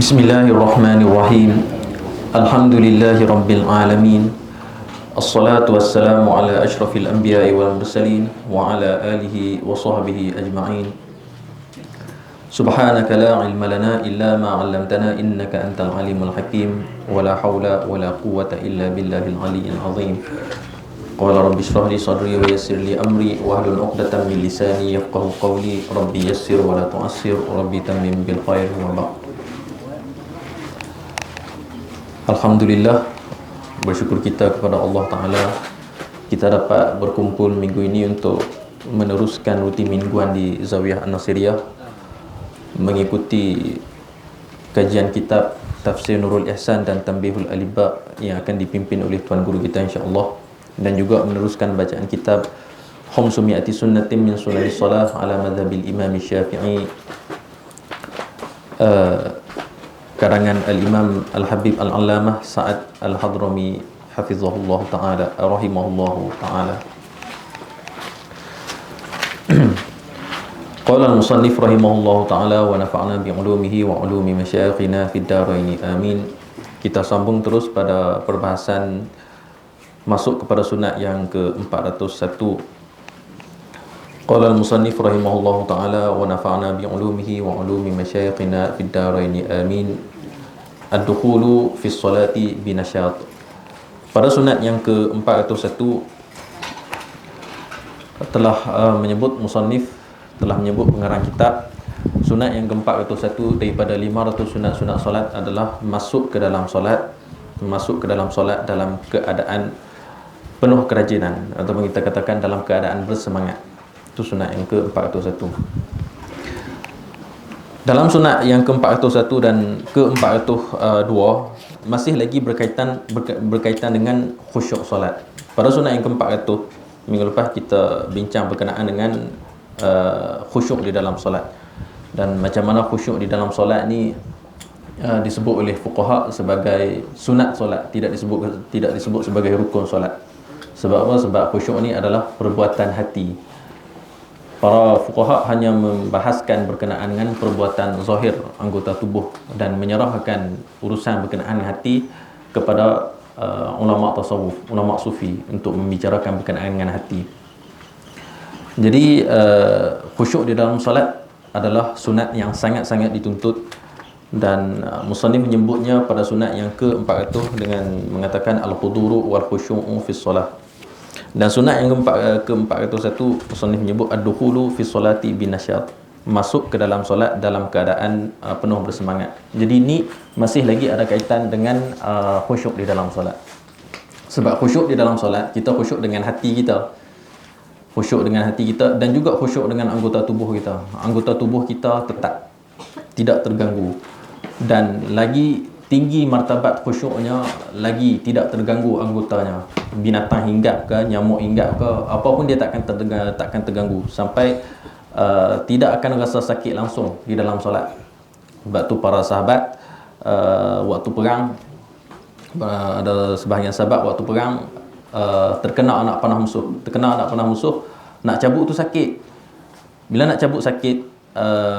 Bismillahirrahmanirrahim. Alhamdulillahi rabbil alamin. Assalatu wassalamu ala asyrafil anbiya'i wal mursalin wa ala alihi wa sahbihi ajma'in. Subhanaka la ilma lana illa ma 'allamtana innaka antal alimul hakim. Wa la haula wa la quwwata illa billahil aliyyil azim. Qala rabbi shrah li sadri wa yassir li amri wa hlul 'uqdatam min lisani yafqahu qawli. Rabbi yassir wa la tu'assir, rabbi tammim bil khair wa ba'd. Alhamdulillah, bersyukur kita kepada Allah Ta'ala, kita dapat berkumpul minggu ini untuk meneruskan rutin mingguan di Zawiyah An-Nasiriyah, mengikuti kajian kitab Tafsir Nurul Ihsan dan Tanbihul Alibab yang akan dipimpin oleh Tuan Guru kita insya-Allah, dan juga meneruskan bacaan kitab Khamsumi'ati Sunnatin min Sunanis Salah ala Madhabil Imam Syafi'i, karangan Al-Imam Al-Habib Al-Allamah Sa'ad Al-Hadrami hafizahullah ta'ala, rahimahullahu ta'ala. Qala al-musannif rahimahullahu ta'ala wa nafa'na bi'ulumihi wa ulumi masyayikhina fid daraini amin. Kita sambung terus pada perbahasan masuk kepada sunat yang ke-401. Qala al-musannif rahimahullahu ta'ala wa nafa'na bi'ulumihi wa ulumi masyayikhina fid daraini amin. Ad-dukhulu fi sholati binasyat. Pada sunat yang ke-401 telah menyebut musannif, telah menyebut pengarang kitab, sunat yang ke-401 daripada 500 sunat-sunat solat adalah masuk ke dalam solat, masuk ke dalam solat dalam keadaan penuh kerajinan, ataupun kita katakan dalam keadaan bersemangat. Itu sunat yang ke-401. Dalam sunat yang ke-401 dan ke-402 masih lagi berkaitan dengan khusyuk solat. Pada sunat yang ke-400 minggu lepas kita bincang berkenaan dengan khusyuk di dalam solat, dan macam mana khusyuk di dalam solat ni disebut oleh fuqaha sebagai sunat solat, tidak disebut sebagai rukun solat. Sebab apa? Sebab khusyuk ni adalah perbuatan hati. Para fuqaha hanya membahaskan berkenaan dengan perbuatan zahir anggota tubuh dan menyerahkan urusan berkenaan hati kepada ulama tasawuf, ulama sufi untuk membicarakan berkenaan dengan hati. Jadi khusyuk di dalam solat adalah sunat yang sangat-sangat dituntut, dan musannif menyebutnya pada sunat yang ke-400 dengan mengatakan al-huduru wal khusyu'u fi shalah. Dan sunat yang ke-401 musannif menyebut ad-dukhulu fi sholati binasyat, masuk ke dalam solat dalam keadaan penuh bersemangat. Jadi ini masih lagi ada kaitan dengan khusyuk di dalam solat. Sebab khusyuk di dalam solat, kita khusyuk dengan hati kita, khusyuk dengan hati kita, dan juga khusyuk dengan anggota tubuh kita. Anggota tubuh kita tetap tidak terganggu, dan lagi tinggi martabat khusyuknya lagi tidak terganggu anggotanya. Binatang hinggap ke, nyamuk hinggap ke, apapun dia takkan terganggu, sampai tidak akan rasa sakit langsung di dalam solat. Sebab tu para sahabat waktu perang, ada sebahagian sahabat waktu perang terkena anak panah musuh, nak cabut tu sakit. Bila nak cabut sakit,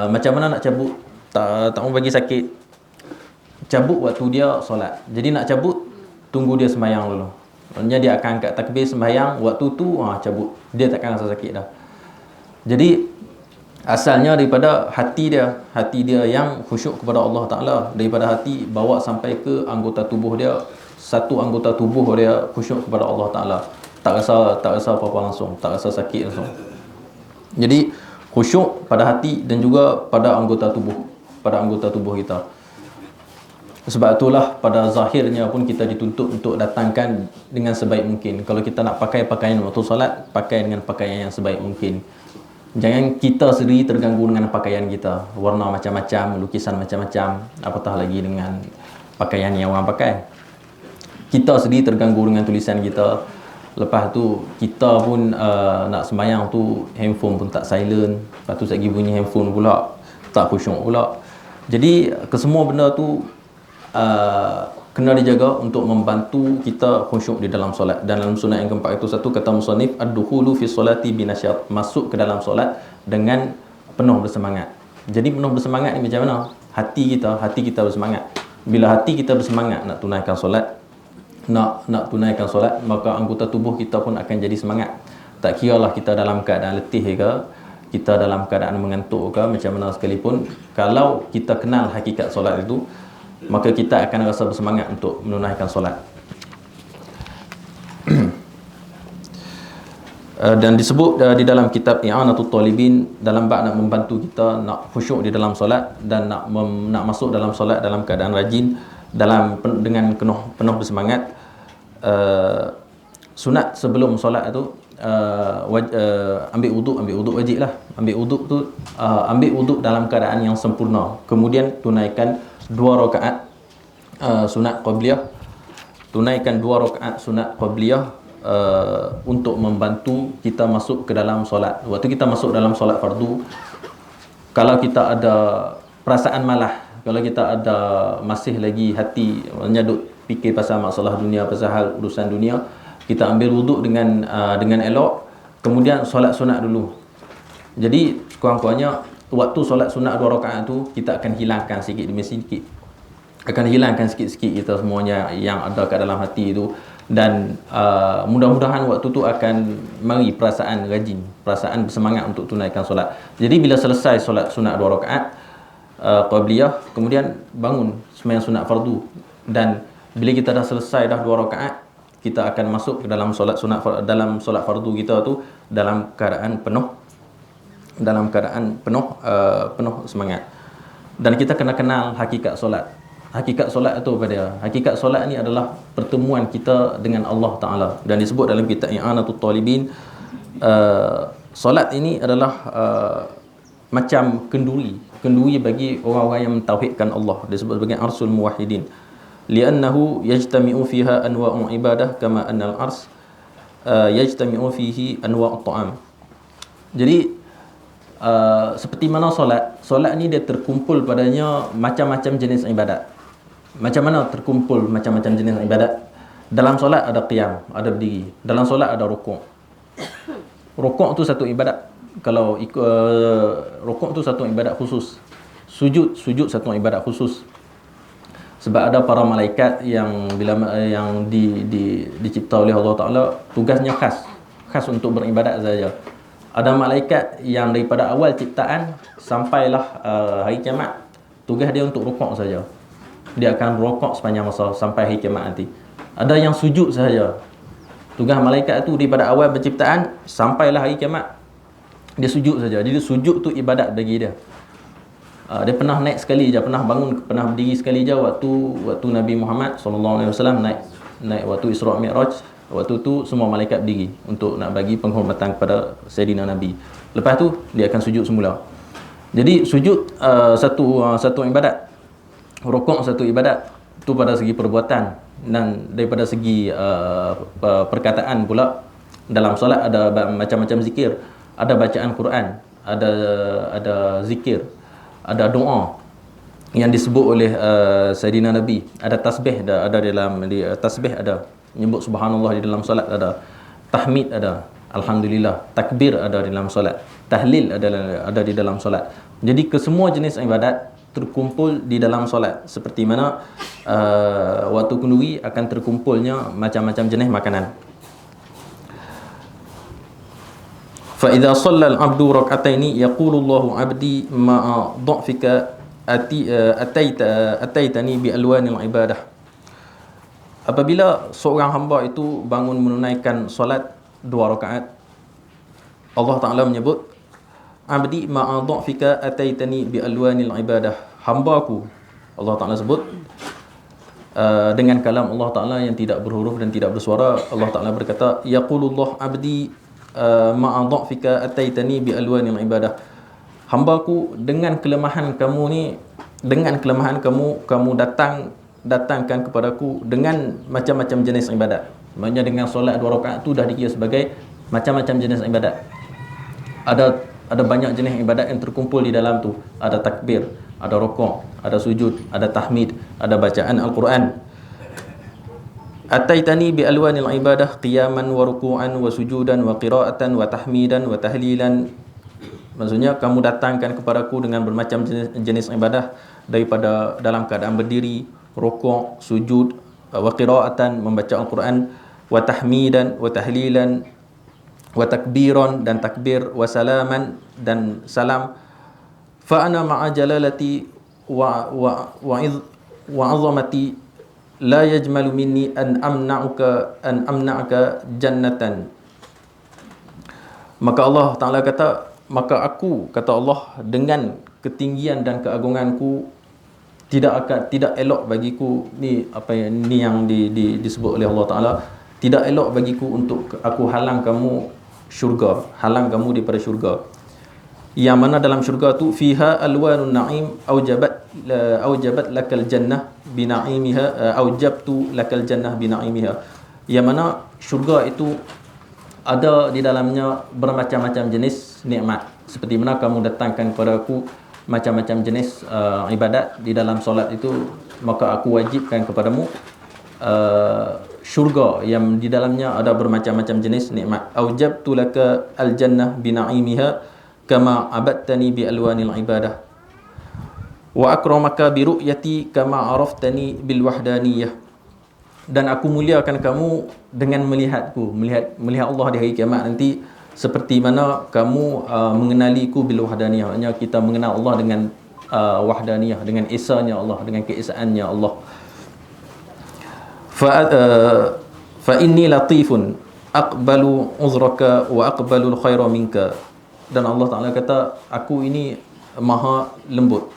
macam mana nak cabut? Tak mau bagi sakit. Cabut waktu dia solat. Jadi nak cabut, tunggu dia sembahyang dulu. Maksudnya dia akan angkat takbir sembahyang, waktu tu cabut. Dia takkan rasa sakit dah. Jadi asalnya daripada hati dia yang khusyuk kepada Allah Ta'ala. Daripada hati bawa sampai ke anggota tubuh dia, satu anggota tubuh dia khusyuk kepada Allah Ta'ala. Tak rasa apa-apa langsung, tak rasa sakit langsung. Jadi khusyuk pada hati dan juga pada anggota tubuh kita. Sebab itulah pada zahirnya pun kita dituntut untuk datangkan dengan sebaik mungkin. Kalau kita nak pakai pakaian waktu solat, pakai dengan pakaian yang sebaik mungkin. Jangan kita sendiri terganggu dengan pakaian kita, warna macam-macam, lukisan macam-macam, apatah lagi dengan pakaian yang orang pakai. Kita sendiri terganggu dengan tulisan kita. Lepas tu kita pun nak sembahyang tu, handphone pun tak silent. Lepas tu lagi bunyi handphone pula, tak khusyuk pula. Jadi kesemua benda tu kena dijaga untuk membantu kita khusyuk di dalam solat. Dan dalam sunat yang ke-401 kata musannif ad-dukhulu fi sholati binasyat, masuk ke dalam solat dengan penuh bersemangat. Jadi penuh bersemangat ni macam mana? Hati kita bersemangat. Bila hati kita bersemangat nak tunaikan solat, nak tunaikan solat, maka anggota tubuh kita pun akan jadi semangat. Tak kiralah kita dalam keadaan letih ke, kita dalam keadaan mengantuk ke, macam mana sekalipun, kalau kita kenal hakikat solat itu, maka kita akan rasa bersemangat untuk menunaikan solat. Dan disebut di dalam kitab I'anatul Talibin, dalam bab nak membantu kita nak khusyuk di dalam solat dan nak masuk dalam solat dalam keadaan rajin, dengan penuh bersemangat. Sunat sebelum solat tu ambil wuduk wajib lah. Ambil wuduk dalam keadaan yang sempurna, kemudian tunaikan 2 rakaat sunat qabliyah. Tunaikan 2 rakaat sunat qabliyah untuk membantu kita masuk ke dalam solat. Waktu kita masuk dalam solat fardu, kalau kita ada perasaan malah, kalau kita ada masih lagi hati menyadut fikir pasal masalah dunia, pasal hal urusan dunia, kita ambil wuduk dengan elok, kemudian solat sunat dulu. Jadi kurang-kurangnya waktu solat sunat 2 rakaat tu, kita akan hilangkan sikit demi sikit, akan hilangkan sikit-sikit kita semuanya yang ada kat dalam hati itu. Dan mudah-mudahan waktu tu akan mari perasaan rajin, perasaan bersemangat untuk tunaikan solat. Jadi bila selesai solat sunat 2 rakaat qabliyah, kemudian bangun sembahyang sunat fardu, dan bila kita dah selesai dah 2 rakaat, kita akan masuk ke dalam solat sunat, dalam solat fardu kita tu dalam keadaan penuh semangat. Dan kita kena kenal hakikat solat. Hakikat solat itu apa dia? Hakikat solat ni adalah pertemuan kita dengan Allah Ta'ala. Dan disebut dalam kitab I'anatul Talibin, solat ini adalah macam kenduri bagi orang-orang yang mentauhidkan Allah. Disebut sebagai arsul muwahhidin, li'annahu yajtami'u fiha anwa'u ibadah kama annal ars yajtami'u fihi anwa'u ta'am. Jadi seperti mana solat ni dia terkumpul padanya macam-macam jenis ibadat. Macam mana terkumpul macam-macam jenis ibadat? Dalam solat ada qiyam, ada berdiri. Dalam solat ada rukuk. Rukuk tu satu ibadat. Kalau rukuk tu satu ibadat khusus. Sujud satu ibadat khusus. Sebab ada para malaikat yang dicipta oleh Allah Ta'ala, tugasnya khas untuk beribadat saja. Ada malaikat yang daripada awal ciptaan sampailah hari kiamat, tugas dia untuk rukuk saja. Dia akan rukuk sepanjang masa sampai hari kiamat nanti. Ada yang sujud saja. Tugas malaikat tu daripada awal penciptaan sampailah hari kiamat, dia sujud saja. Jadi sujud tu ibadat bagi dia. Dia pernah naik sekali je, pernah bangun, pernah berdiri sekali je waktu Nabi Muhammad SAW naik waktu Isra' Mi'raj. Waktu tu semua malaikat berdiri untuk nak bagi penghormatan kepada Sayyidina Nabi. Lepas tu dia akan sujud semula. Jadi sujud satu ibadat. Rukuk satu ibadat. Tu pada segi perbuatan. Dan daripada segi perkataan pula, dalam solat ada macam-macam zikir. Ada bacaan Quran, ada zikir, ada doa yang disebut oleh Sayyidina Nabi. Ada tasbih, ada dalam tasbih, ada menyebut subhanallah di dalam solat, ada tahmid, ada alhamdulillah, takbir ada di dalam solat, tahlil ada di dalam solat. Jadi kesemua jenis ibadat terkumpul di dalam solat. Seperti mana waktu kenduri akan terkumpulnya macam-macam jenis makanan. Fa idza shalla al-'abdu rak'ataini yaqulu Allahu 'abdi ma'a dha'fika ataitani bi alwanil ibadah. Apabila seorang hamba itu bangun menunaikan solat 2 rakaat, Allah Ta'ala menyebut, abdi ma'a dha'fika ataitani bi alwanil ibadah. Hambaku, Allah Ta'ala sebut dengan kalam Allah Ta'ala yang tidak berhuruf dan tidak bersuara. Allah Ta'ala berkata, yaqulullah abdi ma'a dha'fika ataitani bi alwanil ibadah. Hambaku, dengan kelemahan kamu ni, kamu datangkan kepadaku dengan macam-macam jenis ibadat. Maksudnya dengan solat 2 rakaat tu dah dikira sebagai macam-macam jenis ibadat. Ada banyak jenis ibadat yang terkumpul di dalam tu. Ada takbir, ada rukuk, ada sujud, ada tahmid, ada bacaan Al-Quran. Ataitani bi alwanil ibadah qiyaman wa ruku'an wa sujudan wa qira'atan wa tahmidan wa tahlilan Maksudnya kamu datangkan kepadaku dengan bermacam jenis ibadah, daripada dalam keadaan berdiri, rukuk, sujud, wa qiraatan, membaca Al-Quran, wa tahmidan, wa tahlilan, wa takbiran, dan takbir, wa salaman, dan salam. Fa ana ma'a jalalati wa 'azamati la yajmalu minni an amna'uka jannatan. Maka Allah Ta'ala kata, maka aku, kata Allah, dengan ketinggian dan keagunganku, tidak elok bagiku, ni apa yang disebut oleh Allah Ta'ala, tidak elok bagiku untuk aku halang kamu syurga, halang kamu daripada syurga, yang mana dalam syurga tu fiha alwanun na'im aujabat lakal jannah bina'imiha, aujabtu lakal jannah bina'imiha, yang mana syurga itu ada di dalamnya bermacam-macam jenis nikmat. Seperti mana kamu datangkan kepada aku macam-macam jenis ibadat di dalam solat itu, maka aku wajibkan kepadamu syurga yang di dalamnya ada bermacam-macam jenis nikmat. Aujabtu laka al-jannah bina'imiha kama abadtani bi alwanil ibadah wa akramaka bi ru'yati kama araftani bil wahdaniyah. Dan aku muliakan kamu dengan melihatku, melihat Allah di hari kiamat nanti, seperti mana kamu mengenaliku bil wahdaniyah. Maksudnya kita mengenal Allah dengan wahdaniyah, dengan esanya Allah, dengan keesaannya Allah. Fa inni latifun aqbalu uzraka wa aqbalu al-khaira minka. Dan Allah Ta'ala kata, aku ini maha lembut,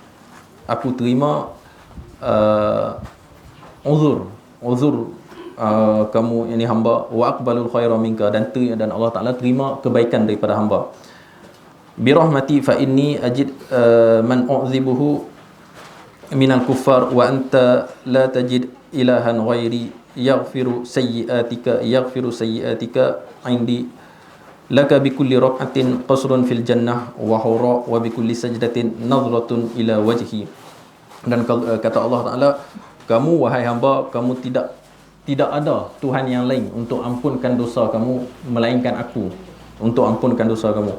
aku terima uzur kamu ini hamba, wa aqbalul khaira minka, dan Allah Ta'ala terima kebaikan daripada hamba. Bi rahmati fa inni ajid man u'zibuhu minal kuffar wa anta la tajid ilahan ghairi yaghfiru sayyi'atika indi laka bi kulli rak'atin qasrun fil jannah wa hura wa bi kulli sajdatin nadhratun ila wajhi. Dan kata Allah Ta'ala, kamu wahai hamba, kamu tidak ada Tuhan yang lain untuk ampunkan dosa kamu melainkan aku, untuk ampunkan dosa kamu.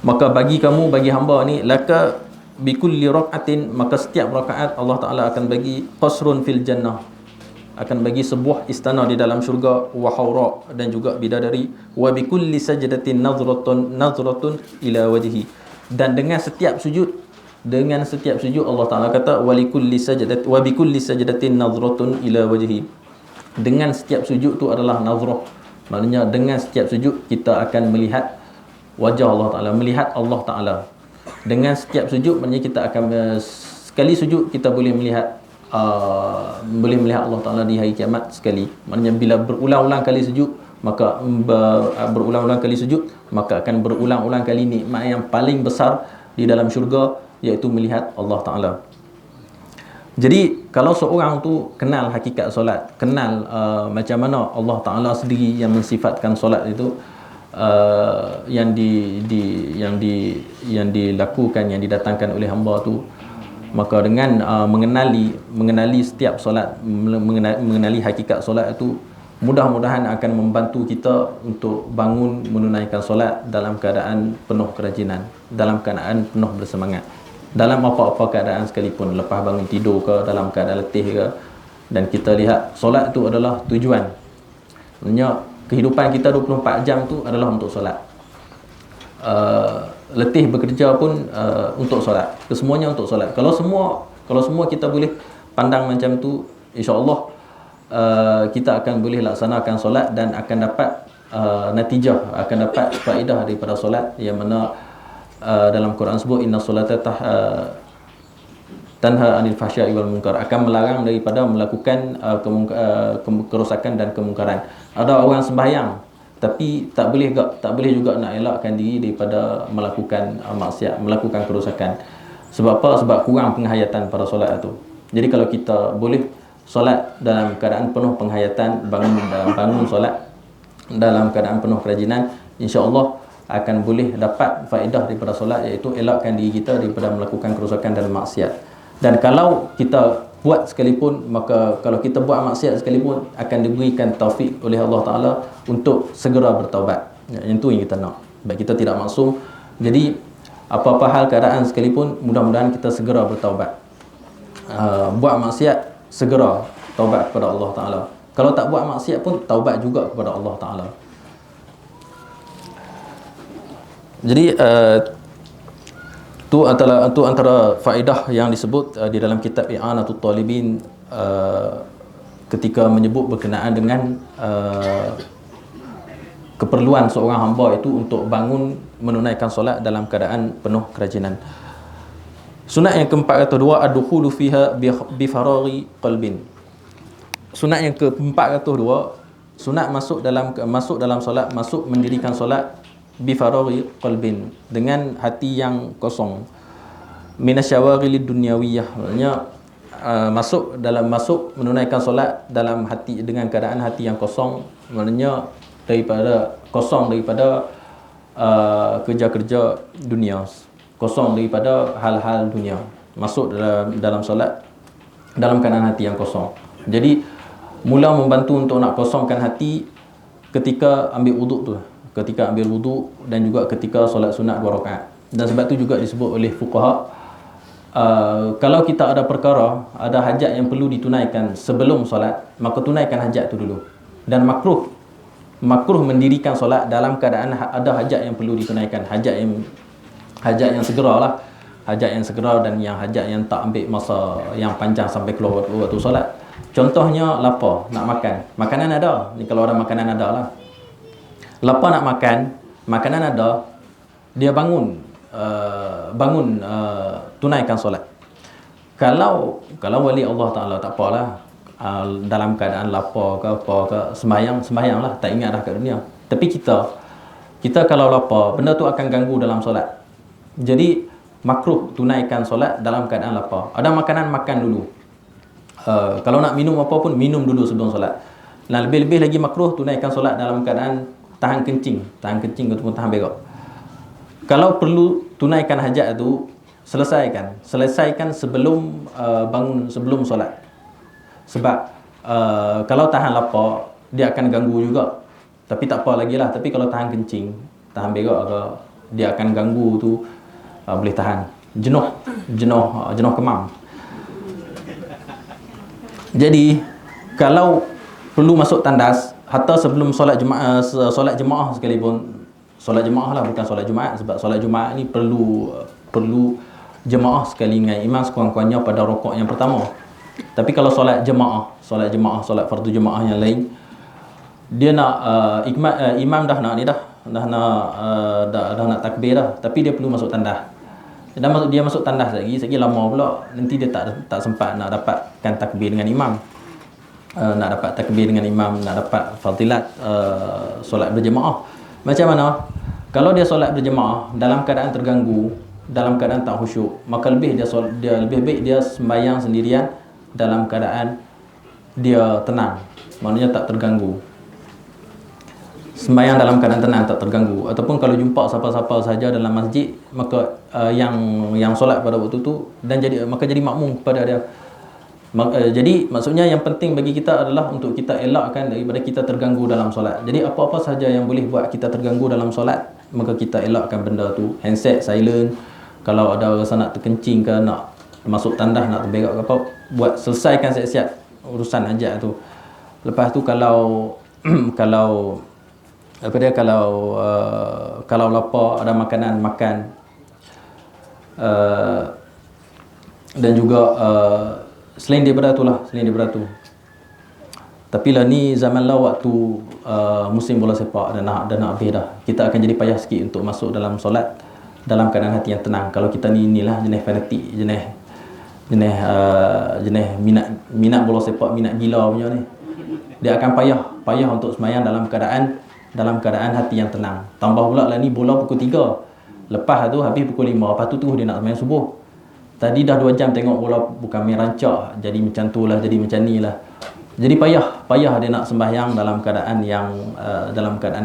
Maka bagi kamu, bagi hamba ni, laka bikulli rak'atin, maka setiap rakaat Allah Ta'ala akan bagi qasrun fil jannah, akan bagi sebuah istana di dalam syurga, wa haura, dan juga bidadari, wa bikulli sajdatin nadhratun ila wajhi. Dan dengan setiap sujud Allah Ta'ala kata, wa bikulli sajdatin nadhratun ila wajhi. Dengan setiap sujud tu adalah nazrah, maknanya dengan setiap sujud kita akan melihat wajah Allah Ta'ala, melihat Allah Ta'ala. Dengan setiap sujud, maknanya kita akan sekali sujud kita boleh melihat Allah Ta'ala di hari kiamat sekali. Maknanya bila berulang-ulang kali sujud, maka berulang-ulang kali sujud, maka akan berulang-ulang kali nikmat yang paling besar di dalam syurga, iaitu melihat Allah Ta'ala. Jadi kalau seorang tu kenal hakikat solat, kenal macam mana Allah Ta'ala sendiri yang mensifatkan solat itu, yang dilakukan, yang didatangkan oleh hamba tu, maka dengan mengenali setiap solat, mengenali hakikat solat itu, mudah-mudahan akan membantu kita untuk bangun menunaikan solat dalam keadaan penuh kerajinan, dalam keadaan penuh bersemangat, dalam apa-apa keadaan sekalipun, lepas bangun tidur ke, dalam keadaan letih ke. Dan kita lihat solat itu adalah tujuan. Maksudnya kehidupan kita 24 jam tu adalah untuk solat. Letih bekerja pun untuk solat. Kesemuanya untuk solat. Kalau semua kita boleh pandang macam tu, insya-Allah kita akan boleh laksanakan solat dan akan dapat natijah, akan dapat faedah daripada solat, yang mana dalam Quran sebut inna solata tanha anil fahsya'i wal munkar, akan melarang daripada melakukan kerosakan dan kemungkaran. Ada orang sembahyang tapi tak boleh juga nak elakkan diri daripada melakukan maksiat, melakukan kerosakan. Sebab apa? Sebab kurang penghayatan pada solat itu. Jadi kalau kita boleh solat dalam keadaan penuh penghayatan, bangun solat dalam keadaan penuh kerajinan, insya-Allah akan boleh dapat faedah daripada solat, iaitu elakkan diri kita daripada melakukan kerosakan dan maksiat. Dan kalau kita buat sekalipun, maka kalau kita buat maksiat sekalipun, akan diberikan taufik oleh Allah Ta'ala untuk segera bertaubat. Yang itu yang kita nak. Baik, kita tidak maksum Jadi apa-apa hal keadaan sekalipun, mudah-mudahan kita segera bertaubat. Buat maksiat, segera taubat kepada Allah Ta'ala. Kalau tak buat maksiat pun, taubat juga kepada Allah Ta'ala. Jadi tu antara faedah yang disebut di dalam kitab I'anatul Talibin ketika menyebut berkenaan dengan keperluan seorang hamba itu untuk bangun menunaikan solat dalam keadaan penuh kerajinan. Sunat yang ke-402, ad-dukhulu fiha bi faraghi qalbin. Sunat yang ke-402, sunat masuk dalam solat, masuk mendirikan solat bi faraghi qalbin, dengan hati yang kosong. Minasyawagilid dunyawiyah, maksudnya masuk menunaikan solat dalam hati, dengan keadaan hati yang kosong, maknanya kosong daripada kerja-kerja dunia, kosong daripada hal-hal dunia, masuk dalam solat dalam keadaan hati yang kosong. Jadi mula membantu untuk nak kosongkan hati ketika ambil wuduk tu, dan juga ketika solat sunat 2 rakaat. Dan sebab tu juga disebut oleh fuqaha, kalau kita ada perkara, ada hajat yang perlu ditunaikan sebelum solat, maka tunaikan hajat tu dulu. Dan makruh mendirikan solat dalam keadaan ada hajat yang perlu ditunaikan, hajat yang segera dan yang hajat yang tak ambil masa yang panjang sampai keluar waktu solat. Contohnya lapar nak makan, makanan ada ni, kalau ada makanan ada lah, lapar nak makan, makanan ada, dia bangun tunaikan solat. Kalau wali Allah Ta'ala, tak apalah, dalam keadaan lapar ke apa ke, sembahyang lah, tak ingat dah kat dunia. Tapi kita kalau lapar, benda tu akan ganggu dalam solat. Jadi makruh tunaikan solat dalam keadaan lapar. Ada makanan, makan dulu. Kalau nak minum apa pun, minum dulu sebelum solat. Dan lebih-lebih lagi makruh tunaikan solat dalam keadaan tahan kencing ataupun tahan berak. Kalau perlu tunaikan hajat tu, selesaikan sebelum bangun, sebelum solat. Sebab kalau tahan lapar, dia akan ganggu juga. Tapi tak apa lagi lah. Tapi kalau tahan kencing, tahan berak ke, dia akan ganggu tu, boleh tahan. Jenuh kemam. Jadi kalau perlu masuk tandas, hatta sebelum solat jemaah sekalipun, solat jemaah lah, bukan solat Jumaat, sebab solat Jumaat ni perlu jemaah sekali dengan imam sekurang-kurangnya pada rakaat yang pertama. Tapi kalau solat jemaah, solat fardu jemaah yang lain, dia nak imam dah nak takbir dah, tapi dia perlu masuk tandas. Dia masuk tandas lagi lama pula, nanti dia tak sempat nak dapatkan takbir dengan imam, nak dapat fadilat solat berjemaah. Macam mana? Kalau dia solat berjemaah dalam keadaan terganggu, dalam keadaan tak khusyuk, maka lebih baik dia sembahyang sendirian dalam keadaan dia tenang, maknanya tak terganggu. Sembahyang dalam keadaan tenang, tak terganggu. Ataupun kalau jumpa siapa-siapa saja dalam masjid, maka yang solat pada waktu tu, maka jadi makmum kepada dia. Jadi maksudnya yang penting bagi kita adalah untuk kita elakkan daripada kita terganggu dalam solat. Jadi apa-apa saja yang boleh buat kita terganggu dalam solat, maka kita elakkan benda tu. Handset silent, kalau ada rasa nak terkencing ke, nak masuk tandas, nak terberak ke apa, selesaikan siap-siap urusan hajat tu. Lepas tu kalau kalau lapar, ada makanan, makan. Dan juga selain daripada tu. Tapi lah ni zaman lah waktu musim bola sepak dan nak habis dah. Kita akan jadi payah sikit untuk masuk dalam solat dalam keadaan hati yang tenang. Kalau kita inilah jenis fanatik, jenis minat bola sepak, minat gila punya ni, dia akan payah untuk sembahyang dalam keadaan hati yang tenang. Tambah pula lah ni bola pukul 3, lepas tu habis pukul 5, lepas tu terus dia nak sembahyang subuh. Tadi dah 2 jam tengok bola, bukan main rancak, jadi macam tu lah, jadi macam ni lah. Jadi payah dia nak sembahyang dalam keadaan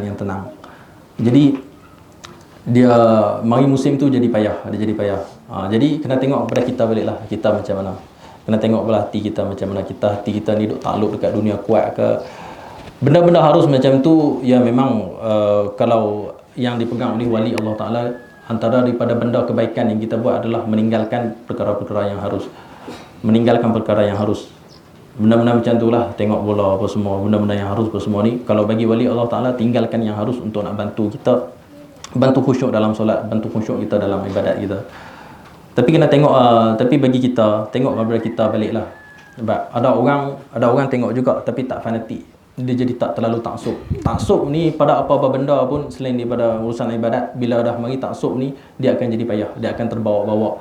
yang tenang. Jadi dia mari musim tu jadi payah. Jadi kena tengok kepada kita balik lah, kita macam mana. Kena tengok pula hati kita macam mana. Hati kita ni duk takluk dekat dunia kuat ke. Benda-benda harus macam tu, ya memang kalau yang dipegang oleh wali Allah Ta'ala, antara daripada benda kebaikan yang kita buat adalah meninggalkan perkara-perkara yang harus. Meninggalkan perkara yang harus. Benda-benda macam itulah, tengok bola apa semua, benda-benda yang harus apa semua ni, kalau bagi wali Allah Ta'ala, tinggalkan yang harus untuk nak bantu kita, bantu khusyuk dalam solat, bantu khusyuk kita dalam ibadat kita. Tapi kena tengok, tapi bagi kita, tengok kepada kita baliklah. Sebab ada orang tengok juga tapi tak fanatik. Dia jadi tak terlalu taksub. Taksub ni pada apa-apa benda pun selain daripada urusan ibadat, bila dah mari taksub ni, dia akan jadi payah, dia akan terbawa-bawa.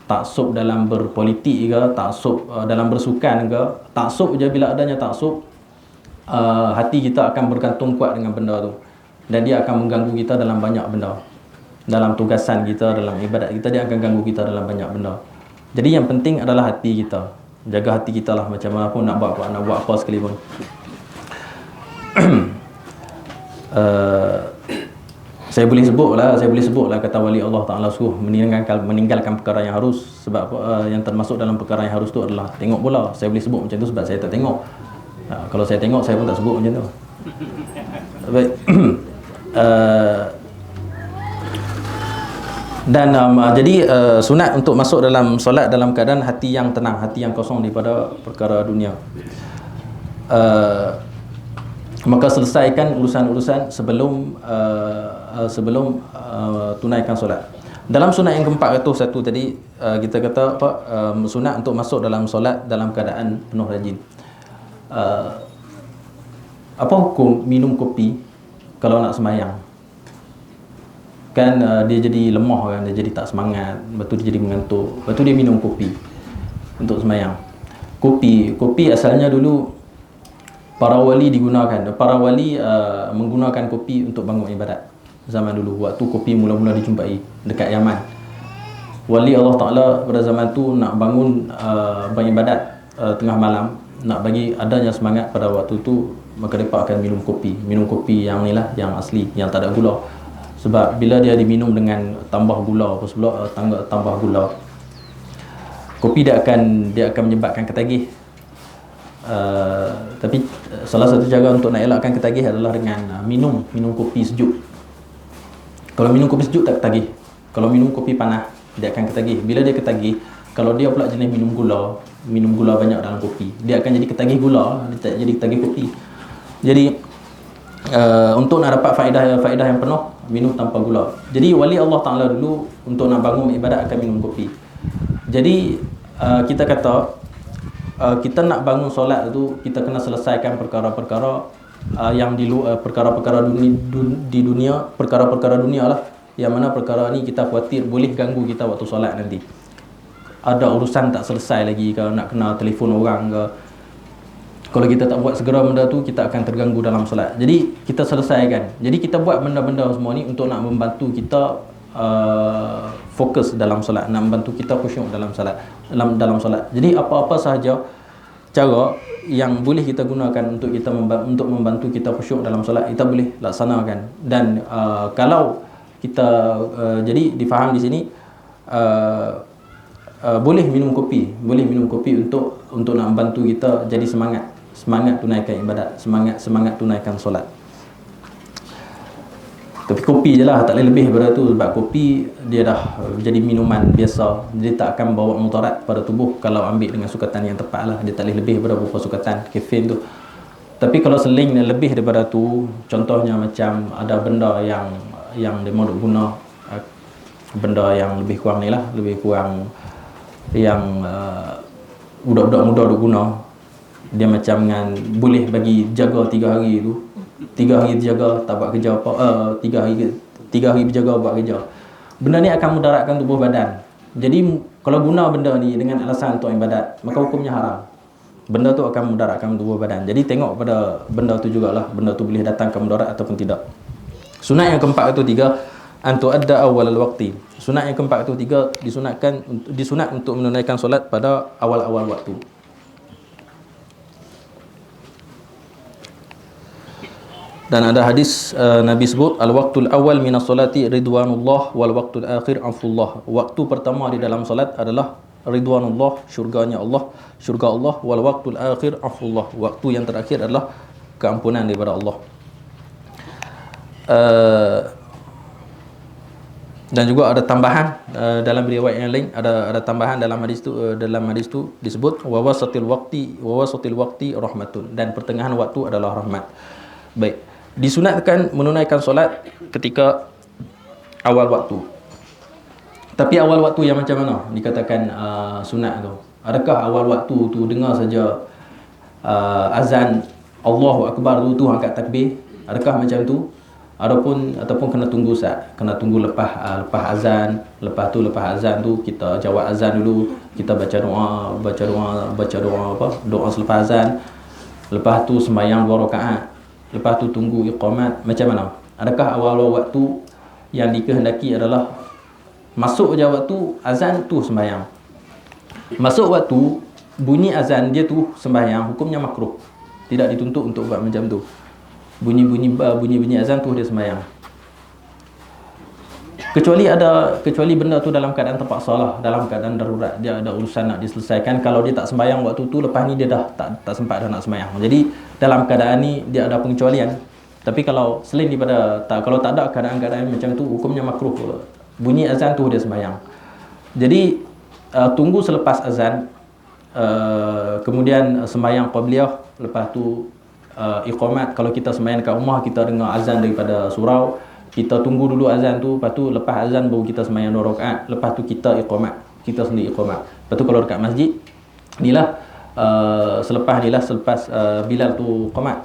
Taksub dalam berpolitik ke, taksub dalam bersukan ke, taksub je, bila adanya taksub, hati kita akan bergantung kuat dengan benda tu, dan dia akan mengganggu kita dalam banyak benda. Dalam tugasan kita, dalam ibadat kita, dia akan ganggu kita dalam banyak benda. Jadi yang penting adalah hati kita. Jaga hati kita lah, macam mana pun nak buat apa sekalipun. Saya boleh sebut lah kata wali Allah Ta'ala suruh meninggalkan perkara yang harus. Sebab yang termasuk dalam perkara yang harus tu adalah tengok bola. Saya boleh sebut macam tu sebab saya tak tengok. Kalau saya tengok, saya pun tak sebut macam tu. Baik. Dan jadi sunat untuk masuk dalam solat dalam keadaan hati yang tenang, hati yang kosong daripada perkara dunia. Maka selesaikan urusan-urusan sebelum tunaikan solat. Dalam sunat yang ke-401 tadi, kita kata apa, sunat untuk masuk dalam solat dalam keadaan penuh rajin. Apa hukum minum kopi kalau nak sembahyang? Kan dia jadi lemah kan, dia jadi tak semangat, lepas tu dia jadi mengantuk, lepas tu dia minum kopi untuk sembahyang. Kopi asalnya dulu para wali menggunakan kopi untuk bangun ibadat. Zaman dulu, waktu kopi mula-mula dijumpai dekat Yaman, wali Allah Ta'ala pada zaman tu nak bangun beribadat tengah malam, nak bagi adanya semangat pada waktu tu, maka mereka akan minum kopi yang ni lah, yang asli, yang tak ada gula. Sebab bila dia diminum dengan tambah gula, tambah gula, kopi dia akan menyebabkan ketagih. Tapi salah satu cara untuk nak elakkan ketagih adalah dengan minum kopi sejuk. Kalau minum kopi sejuk tak ketagih. Kalau minum kopi panas, dia akan ketagih. Bila dia ketagih, kalau dia pula jenis minum gula banyak dalam kopi, dia akan jadi ketagih gula, dia tak jadi ketagih kopi. Jadi untuk nak dapat faedah yang penuh, minum tanpa gula. Jadi wali Allah Ta'ala dulu untuk nak bangun ibadat akan minum kopi. Jadi kita kata kita nak bangun solat tu, kita kena selesaikan perkara-perkara yang di luar, perkara-perkara di dunia, perkara-perkara dunia lah, yang mana perkara ni kita khawatir boleh ganggu kita waktu solat nanti. Ada urusan tak selesai lagi, kalau nak kena telefon orang ke, kalau kita tak buat segera benda tu, kita akan terganggu dalam solat. Jadi kita selesaikan. Jadi kita buat benda-benda semua ni untuk nak membantu kita fokus dalam solat, nak membantu kita khusyuk dalam solat, dalam solat. Jadi apa-apa sahaja cara yang boleh kita gunakan untuk membantu kita khusyuk dalam solat, kita boleh laksanakan. Dan kalau kita jadi difaham di sini, boleh minum kopi untuk nak membantu kita jadi semangat tunaikan ibadat, semangat tunaikan solat. Tapi kopi je lah, tak boleh lebih daripada tu. Sebab kopi dia dah jadi minuman biasa, dia tak akan bawa mudarat pada tubuh kalau ambil dengan sukatan yang tepat lah. Dia tak boleh lebih daripada beberapa sukatan kafein tu. Tapi kalau seling lebih daripada tu, contohnya macam ada benda yang dia mahu guna, benda yang lebih kurang ni lah, lebih kurang yang budak-budak muda duk guna, dia macam dengan boleh bagi jaga 3 hari tu, 3 hari terjaga tak buat kerja apa, 3 hari berjaga buat kerja. Benda ni akan mudaratkan tubuh badan. Jadi kalau guna benda ni dengan alasan untuk ibadat, maka hukumnya haram. Benda tu akan mudaratkan tubuh badan. Jadi tengok pada benda tu jugalah, benda tu boleh datangkan mudarat ataupun tidak. Sunat yang keempat itu 3, antu adda awal al-waqti. Sunat yang keempat itu 3 disunat untuk menunaikan solat pada awal-awal waktu. Dan ada hadis Nabi sebut, al-waqtul awal minas solati ridwanullah wal waqtul akhir afullah. Waktu pertama di dalam solat adalah ridwanullah, syurganya Allah, syurga Allah, wal waqtul akhir afullah. Waktu yang terakhir adalah keampunan daripada Allah. Dan juga ada tambahan dalam riwayat yang lain, ada tambahan dalam hadis tu disebut wawasatil waqti rahmatun, dan pertengahan waktu adalah rahmat. Baik, disunatkan menunaikan solat ketika awal waktu. Tapi awal waktu yang macam mana dikatakan sunat tu? Adakah awal waktu tu dengar saja azan Allahu Akbar tu angkat takbir? Adakah macam tu? Ataupun kena tunggu kena tunggu lepas azan, lepas azan tu kita jawab azan dulu, kita baca doa doa selepas azan, lepas tu sembahyang 2 rakaat, lepas tu tunggu iqamat. Macam mana? Adakah awal waktu yang dikehendaki adalah masuk je waktu azan tu sembahyang? Masuk waktu bunyi azan dia tu sembahyang, hukumnya makruh. Tidak dituntut untuk buat macam tu. Bunyi azan tu dia sembahyang. Kecuali benda tu dalam keadaan terpaksa lah, dalam keadaan darurat, dia ada urusan nak diselesaikan. Kalau dia tak sembahyang waktu tu, lepas ni dia dah tak sempat dah nak sembahyang. Jadi dalam keadaan ni dia ada pengecualian. Tapi kalau selain daripada kalau tak ada keadaan-keadaan macam tu, hukumnya makruh. Bunyi azan tu dia sembahyang. Jadi tunggu selepas azan, kemudian sembahyang qabliyah, lepas tu iqamat. Kalau kita sembahyang kat rumah, kita dengar azan daripada surau, kita tunggu dulu azan tu, lepas tu lepas azan baru kita sembahyang 2 rakaat, lepas tu kita iqamat, kita sendiri iqamat. Lepas tu kalau dekat masjid inilah selepas Bilal tu qamat.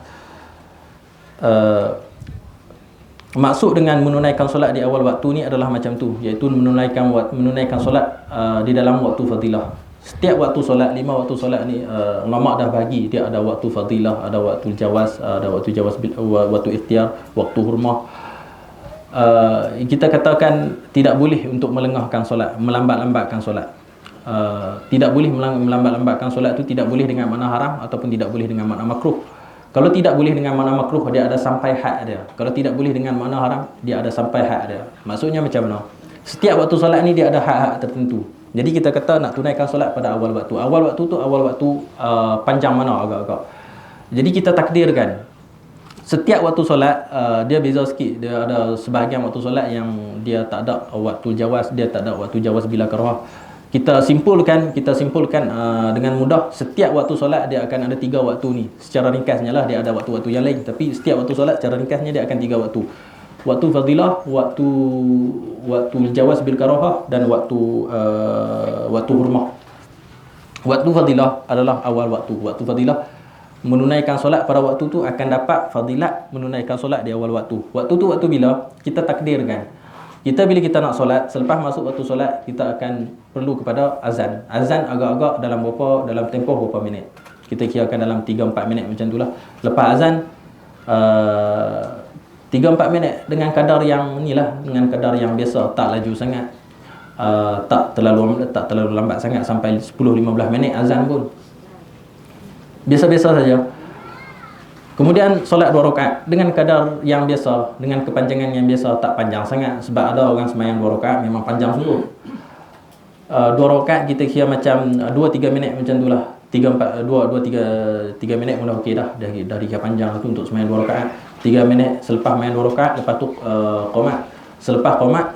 Maksud dengan menunaikan solat di awal waktu ni adalah macam tu, iaitu menunaikan solat di dalam waktu fadilah. Setiap waktu solat, 5 waktu solat ni ulama dah bagi, dia ada waktu fadilah, ada waktu jawaz, waktu ikhtiar, waktu hurmah. Kita katakan tidak boleh untuk melengahkan solat, melambat-lambatkan solat. Tidak boleh melambat-lambatkan solat tu, tidak boleh dengan makna haram ataupun tidak boleh dengan makna makruh. Kalau tidak boleh dengan makna makruh, dia ada sampai had dia. Kalau tidak boleh dengan makna haram, dia ada sampai had dia. Maksudnya macam mana? Setiap waktu solat ni dia ada had-had tertentu. Jadi kita kata nak tunaikan solat pada awal waktu. Awal waktu tu awal waktu panjang mana agak-agak. Jadi kita takdirkan setiap waktu solat dia beza sikit. Dia ada sebahagian waktu solat yang dia tak ada waktu jawaz, dia tak ada waktu jawaz bila karah. Kita simpulkan dengan mudah, setiap waktu solat dia akan ada 3 waktu ni. Secara ringkasnya lah, dia ada waktu-waktu yang lain, tapi setiap waktu solat secara ringkasnya dia akan 3 waktu. Waktu fadilah, waktu jawaz bil karahah, dan waktu hurmah. Waktu fadilah adalah awal waktu. Waktu fadilah, menunaikan solat pada waktu tu akan dapat fadilat menunaikan solat di awal waktu. Waktu tu waktu bila? Kita takdirkan. Bila kita nak solat, selepas masuk waktu solat, kita akan perlu kepada azan. Azan agak-agak dalam tempoh berapa minit. Kita kirakan dalam 3-4 minit macam itulah. Lepas azan 3-4 minit dengan kadar yang biasa, tak laju sangat, tak terlalu lambat sangat, sampai 10-15 minit azan pun biasa-biasa saja. Kemudian solat 2 rakaat dengan kadar yang biasa, dengan kepanjangan yang biasa, tak panjang sangat, sebab ada orang sembahyang 2 rakaat memang panjang sungguh. 2 rakaat kita kira macam 2-3 minit macam itulah. 3 minit mula okey dah dikira panjang tu untuk sembahyang 2 rakaat. 3 minit selepas sembahyang 2 rakaat, lepas tu qamat. Selepas qamat,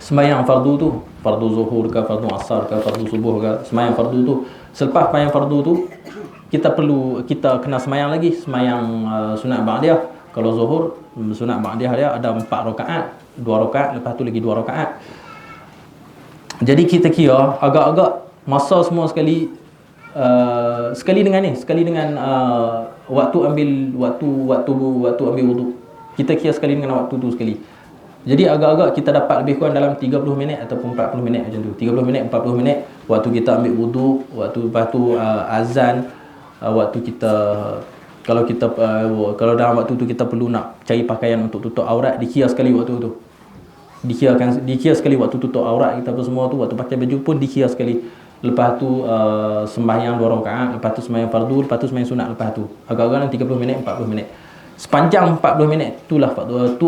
sembahyang fardu tu, fardu zuhur ke, fardu asar ke, fardu subuh ke, sembahyang fardu tu. Selepas sembahyang fardu tu, kita kena sembahyang lagi, sembahyang sunat ba'diyah. Kalau zuhur, sunat ba'diyah dia ada 4 rakaat, 2 rakaat, lepas tu lagi 2 rakaat. Jadi kita kira agak-agak masa semua sekali dengan waktu ambil wuduk. Kita kira sekali dengan waktu tu sekali. Jadi agak-agak kita dapat lebih kurang dalam 30 minit ataupun 40 minit macam tu. 30 minit, 40 minit waktu kita ambil wuduk, lepas tu azan, waktu kita kalau dalam waktu tu kita perlu nak cari pakaian untuk tutup aurat, dikira sekali waktu tu. Dikira sekali waktu tutup aurat kita apa semua tu, waktu pakai baju pun dikira sekali. Lepas tu sembahyang 2 rakaat, lepas tu sembahyang fardu, lepas tu sembahyang sunat, lepas tu agak-agak 30 minit, 40 minit. Sepanjang 40 minit tu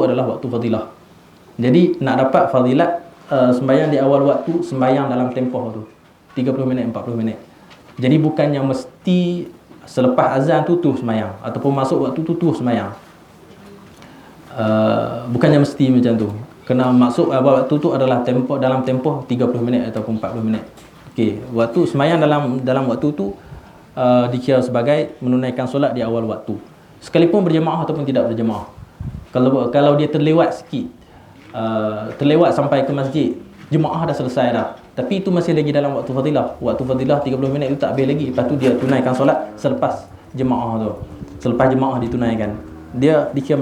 adalah waktu fadilah. Jadi nak dapat fadilat sembahyang di awal waktu, sembahyang dalam tempoh tu 30 minit, 40 minit. Jadi bukannya mesti selepas azan tu sembahyang, ataupun masuk waktu tu sembahyang. Bukannya mesti macam tu. Kena maksud waktu tu adalah dalam tempoh 30 minit ataupun 40 minit. Okey, waktu semayang dalam waktu tu dikira sebagai menunaikan solat di awal waktu. Sekalipun berjemaah ataupun tidak berjemaah. Kalau dia terlewat sikit, terlewat sampai ke masjid, jemaah dah selesai dah. Tapi itu masih lagi dalam waktu fadilah. Waktu fadilah 30 minit itu tak habis lagi. Lepas tu dia tunaikan solat selepas jemaah tu. Selepas jemaah ditunaikan, dia dikira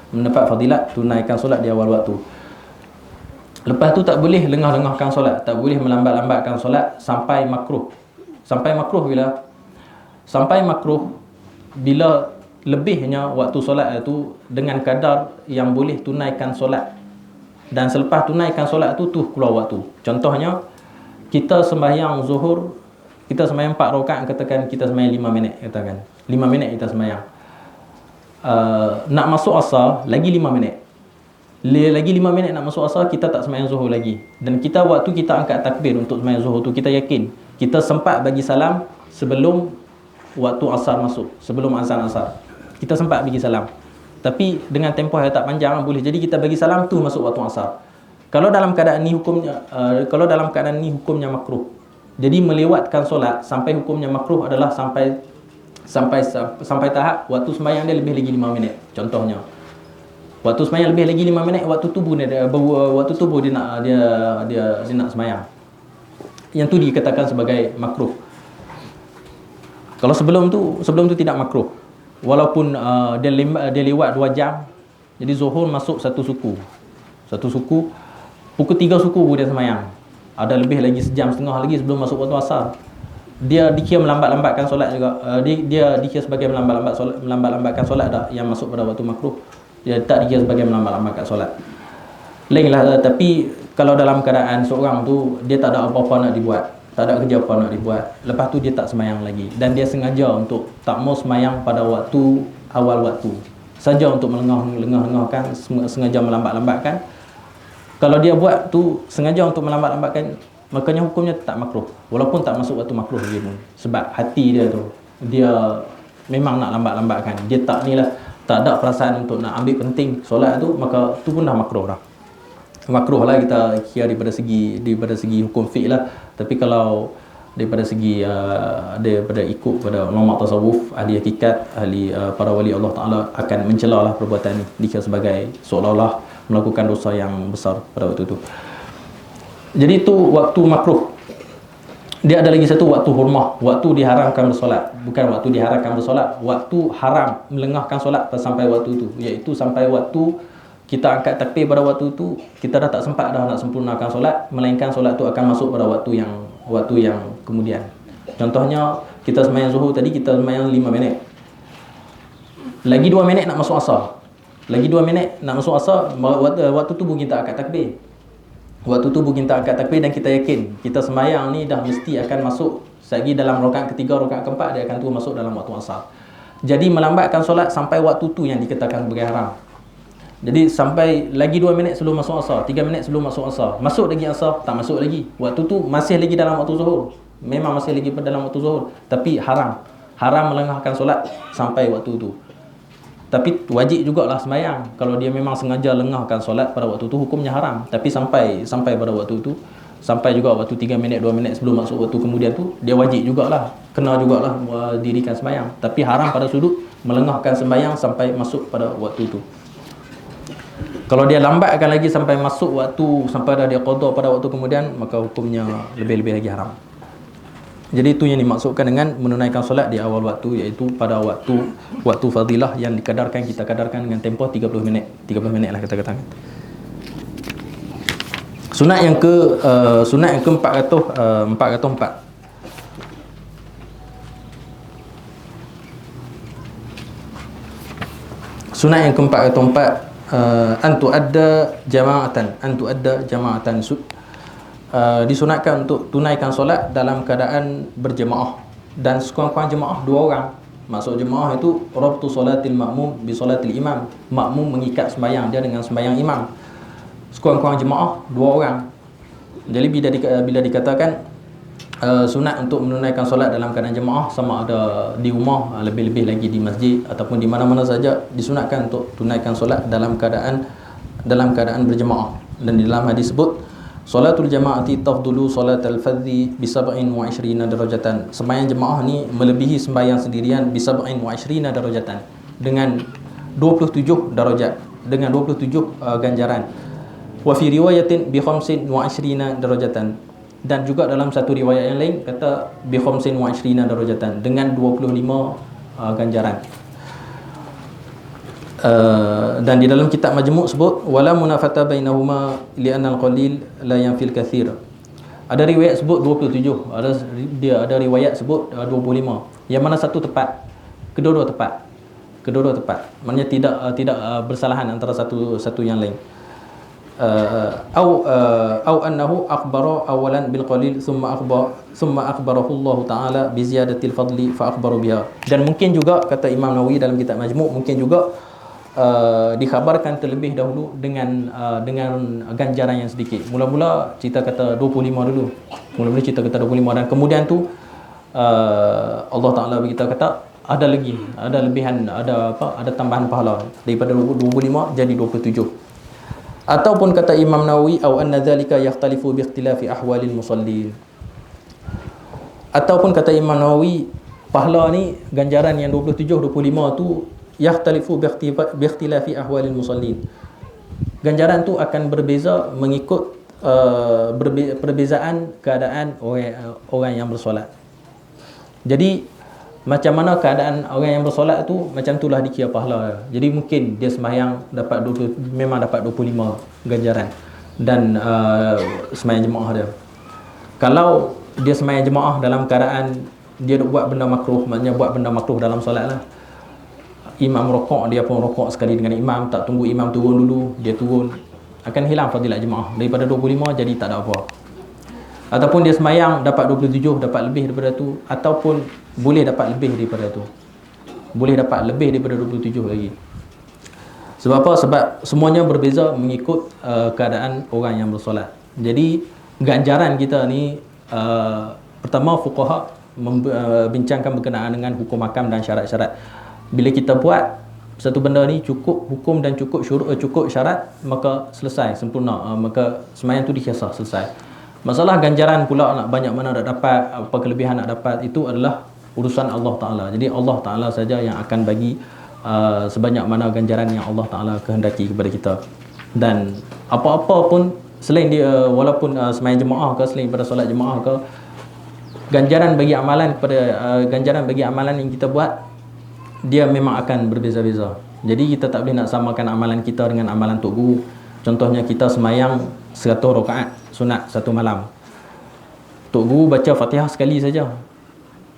mendapat fadilat tunaikan solat di awal waktu. Lepas tu tak boleh lengah-lengahkan solat, tak boleh melambat-lambatkan solat sampai makruh. Sampai makruh bila? Sampai makruh bila lebihnya waktu solat itu dengan kadar yang boleh tunaikan solat. Dan selepas tunaikan solat tu keluar waktu. Contohnya, kita sembahyang zuhur, kita sembahyang 4 rakaat, katakan kita sembahyang 5 minit, katakan 5 minit kita sembahyang. Nak masuk asar lagi 5 minit. Lagi 5 minit nak masuk asar, kita tak sembahyang zuhur lagi. Dan waktu kita angkat takbir untuk sembahyang zuhur tu, kita yakin kita sempat bagi salam sebelum waktu asar masuk, sebelum azan asar. Kita sempat bagi salam. Tapi dengan tempoh yang tak panjang boleh jadi kita bagi salam tu masuk waktu asar. Kalau dalam keadaan ni hukumnya makruh. Jadi melewatkan solat sampai hukumnya makruh adalah sampai tahap waktu sembahyang dia lebih lagi 5 minit. Contohnya, waktu sembahyang lebih lagi 5 minit, waktu tubuh dia nak sembahyang. Yang tu dikatakan sebagai makruh. Kalau sebelum tu tidak makruh. Walaupun dia lewat 2 jam. Jadi zuhur masuk satu suku, pukul 3 suku dia sembahyang. Ada lebih lagi sejam setengah lagi sebelum masuk waktu asar. Dia dikira melambat-lambatkan solat juga. Dia dikira sebagai melambat-lambatkan solat dah, yang masuk pada waktu makruh. Dia tak dikira sebagai melambat-lambatkan solat. Lainlah. Tapi kalau dalam keadaan seorang tu dia tak ada apa-apa nak dibuat, tak ada kerja apa nak dibuat, lepas tu dia tak sembahyang lagi, dan dia sengaja untuk tak mau sembahyang pada waktu awal waktu, saja untuk melengah-lengahkan, sengaja melambat-lambatkan. Kalau dia buat tu sengaja untuk melambat-lambatkan, makanya hukumnya tak makruh, walaupun tak masuk waktu makruh lagi pun. Sebab hati dia tu, dia memang nak lambat-lambatkan, dia tak ada perasaan untuk nak ambil penting solat tu, maka tu pun dah makruh dah. Makruh lah kita kira daripada segi hukum fiqh lah. Tapi kalau daripada segi daripada ikut pada ulama tasawuf, ahli hakikat, ahli para wali Allah Ta'ala akan mencela lah perbuatan ni, dikira sebagai seolah-olah melakukan dosa yang besar pada waktu itu. Jadi itu waktu makruh. Dia ada lagi satu waktu hurmah, waktu diharamkan bersolat. Bukan waktu diharamkan bersolat, waktu haram melengahkan solat sampai waktu itu, iaitu sampai waktu kita angkat takbir pada waktu itu, kita dah tak sempat dah nak sempurnakan solat, melainkan solat tu akan masuk pada waktu yang kemudian. Contohnya, kita sembahyang zuhur tadi, kita sembahyang 5 minit. Lagi 2 minit nak masuk asar. Lagi 2 minit nak masuk asar, waktu tu kita angkat takbir. Waktu tu kita angkat takbir dan kita yakin kita sembahyang ni dah mesti akan masuk lagi dalam rakaat ketiga, rakaat keempat, dia akan tu masuk dalam waktu asar. Jadi melambatkan solat sampai waktu tu yang dikatakan sebagai haram. Jadi sampai lagi 2 minit sebelum masuk asar, 3 minit sebelum masuk asar, masuk lagi asar, tak masuk lagi. Waktu tu masih lagi dalam waktu zuhur. Memang masih lagi dalam waktu zuhur, tapi haram melengahkan solat sampai waktu tu. Tapi wajib jugalah sembahyang. Kalau dia memang sengaja lengahkan solat pada waktu tu, hukumnya haram. Tapi sampai pada waktu tu, sampai juga waktu 3 minit, 2 minit sebelum masuk waktu kemudian tu, dia wajib jugalah, kena jugalah dirikan sembahyang. Tapi haram pada sudut melengahkan sembahyang sampai masuk pada waktu tu. Kalau dia lambatkan lagi sampai masuk waktu, sampai dah dia qada pada waktu kemudian, maka hukumnya lebih-lebih lagi haram. Jadi itu yang dimaksudkan dengan menunaikan solat di awal waktu, iaitu pada waktu fadilah yang kita kadarkan dengan tempoh 30 minit. 30 minit lah kita katakan. Sunat yang ke-404. Sunat yang ke-404, antu adda jama'atan. Disunatkan untuk tunaikan solat dalam keadaan berjemaah, dan sekurang-kurang jemaah 2 orang. Maksud jemaah itu rabtu solatil makmum bi solatil imam, makmum mengikat sembahyang dia dengan sembahyang imam. Sekurang-kurang jemaah 2 orang. Jadi bila dikatakan sunat untuk menunaikan solat dalam keadaan jemaah, sama ada di rumah, lebih-lebih lagi di masjid ataupun di mana-mana saja, disunatkan untuk tunaikan solat dalam keadaan berjemaah. Dan di dalam hadis sebut, solatul jamaati tafdulu solatal fadhi bi 27 darajatan. Sembahyang jemaah ni melebihi sembahyang sendirian bi 27 darajatan, dengan 27 darajat, dengan 27 ganjaran. Wa fi riwayatin bi 25 darajatan. Dan juga dalam satu riwayat yang lain kata bi 25 darajatan, dengan 25 ganjaran. Dan di dalam kitab Majmu' sebut wala munafata bainahuma li'anna al-qalil la yanfil kathir. Ada riwayat sebut 27, ada riwayat sebut 25. Yang mana satu tepat? Kedua-dua tepat. Kedua-dua tepat. Maknanya tidak bersalahan antara satu yang lain. Au annahu akhbara awalan bil qalil thumma akhbarahu Allah taala bi ziyadatil fadli fa akhbaru biha. Dan mungkin juga kata Imam Nawawi dalam kitab Majmu', mungkin juga dikhabarkan terlebih dahulu dengan ganjaran yang sedikit. Mula-mula cerita kata 25 dulu. Mula-mula cerita kata 25, dan kemudian tu Allah Taala beritahu kata ada lagi, ada lebihan, ada tambahan pahala daripada 25 jadi 27. Ataupun kata Imam Nawawi au anna dzalika yakhtalifu bi ikhtilafi ahwalil musallin. Ataupun kata Imam Nawawi, pahala ni ganjaran yang 27 25 tu yakhtalifu bi ikhtilafi ahwalil musallin. Ganjaran tu akan berbeza mengikut perbezaan keadaan orang yang bersolat. Jadi macam mana keadaan orang yang bersolat tu, macam itulah dikira pahala. Jadi mungkin dia sembahyang memang dapat 25 ganjaran dan sembahyang jemaah dia. Kalau dia sembahyang jemaah dalam keadaan dia buat benda makruh, maknanya buat benda makruh dalam solat lah. Imam rokok, dia pun rokok sekali dengan imam, tak tunggu imam turun dulu, dia turun, akan hilang fadilat jemaah. Daripada 25 jadi tak ada apa. Ataupun dia sembahyang dapat 27, dapat lebih daripada tu, ataupun boleh dapat lebih daripada tu, boleh dapat lebih daripada 27 lagi. Sebab apa? Sebab semuanya berbeza mengikut keadaan orang yang bersolat. Jadi ganjaran kita ni, pertama fuqaha bincangkan berkenaan dengan hukum hakam dan syarat-syarat. Bila kita buat satu benda ni cukup hukum dan cukup syarat, maka selesai, sempurna, maka sembahyang tu dikisah selesai. Masalah ganjaran pula, nak banyak mana nak dapat, apa kelebihan nak dapat, itu adalah urusan Allah Ta'ala. Jadi Allah Ta'ala saja yang akan bagi sebanyak mana ganjaran yang Allah Ta'ala kehendaki kepada kita. Dan apa-apa pun selain dia, walaupun sembahyang jemaah ke, selain pada solat jemaah ke, ganjaran bagi amalan yang kita buat, dia memang akan berbeza-beza. Jadi kita tak boleh nak samakan amalan kita dengan amalan Tok Guru. Contohnya kita sembahyang 100 rakaat sunat satu malam, Tok Guru baca Fatihah sekali saja,